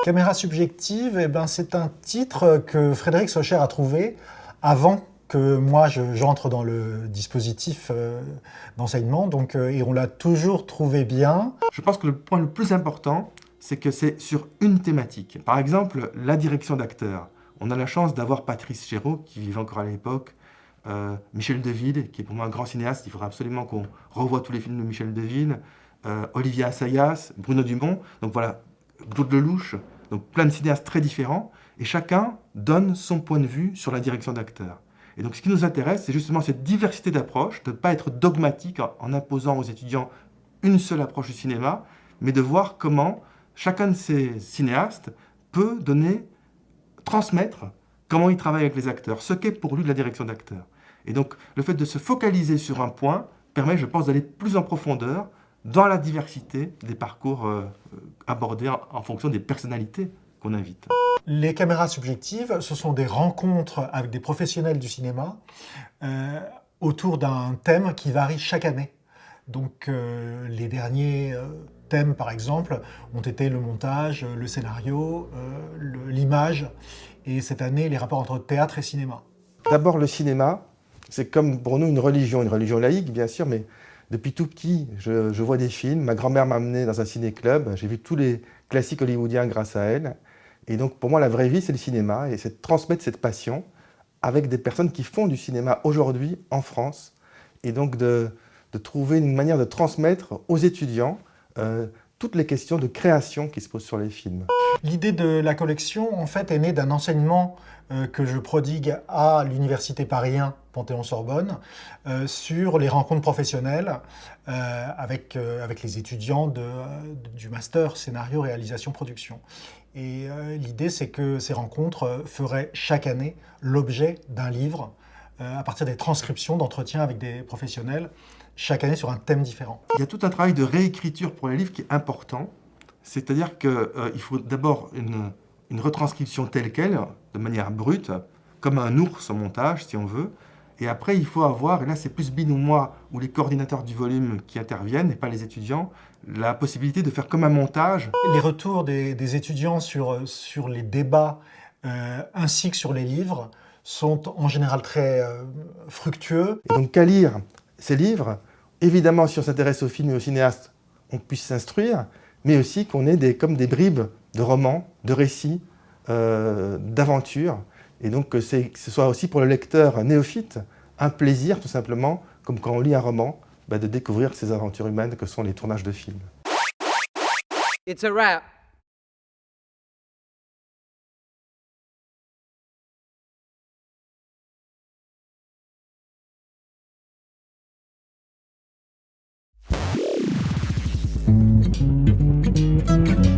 Caméra subjective, eh ben, c'est un titre que Frédéric Socher a trouvé avant que moi j'entre dans le dispositif d'enseignement, donc, et on l'a toujours trouvé bien. Je pense que le point le plus important, c'est que c'est sur une thématique. Par exemple, la direction d'acteurs. On a la chance d'avoir Patrice Chéreau, qui vivait encore à l'époque, Michel Deville, qui est pour moi un grand cinéaste, il faudra absolument qu'on revoie tous les films de Michel Deville, Olivier Assayas, Bruno Dumont, donc voilà, Claude Lelouch, donc plein de cinéastes très différents, et chacun donne son point de vue sur la direction d'acteurs. Et donc ce qui nous intéresse, c'est justement cette diversité d'approches, de ne pas être dogmatique en imposant aux étudiants une seule approche du cinéma, mais de voir comment chacun de ces cinéastes peut transmettre comment il travaille avec les acteurs, ce qu'est pour lui de la direction d'acteurs. Et donc le fait de se focaliser sur un point permet, je pense, d'aller plus en profondeur dans la diversité des parcours abordés en fonction des personnalités qu'on invite. Les caméras subjectives, ce sont des rencontres avec des professionnels du cinéma autour d'un thème qui varie chaque année. Donc les derniers thèmes, par exemple, ont été le montage, le scénario, l'image, et cette année, les rapports entre théâtre et cinéma. D'abord, le cinéma, c'est comme pour nous une religion laïque, bien sûr, mais depuis tout petit, je vois des films. Ma grand-mère m'a amené dans un ciné-club, j'ai vu tous les classiques hollywoodiens grâce à elle. Et donc, pour moi, la vraie vie, c'est le cinéma, et c'est de transmettre cette passion avec des personnes qui font du cinéma aujourd'hui en France, et donc de trouver une manière de transmettre aux étudiants toutes les questions de création qui se posent sur les films. L'idée de la collection, en fait, est née d'un enseignement que je prodigue à l'université Paris 1 Panthéon-Sorbonne sur les rencontres professionnelles avec les étudiants du master scénario, réalisation, production. Et l'idée, c'est que ces rencontres feraient chaque année l'objet d'un livre à partir des transcriptions d'entretiens avec des professionnels, chaque année sur un thème différent. Il y a tout un travail de réécriture pour les livres qui est important. C'est-à-dire qu'il faut d'abord une retranscription telle qu'elle, de manière brute, comme un ours en montage, si on veut. Et après, il faut avoir, et là c'est plus Bin ou moi, ou les coordinateurs du volume qui interviennent, et pas les étudiants, la possibilité de faire comme un montage. Les retours des étudiants sur les débats ainsi que sur les livres sont en général très fructueux. Et donc qu'à lire ces livres, évidemment si on s'intéresse au film et au cinéaste, on puisse s'instruire, mais aussi qu'on ait comme des bribes de romans, de récits, d'aventures, et donc que ce soit aussi pour le lecteur néophyte un plaisir tout simplement, comme quand on lit un roman, de découvrir ces aventures humaines que sont les tournages de films. It's a wrap. Thank you.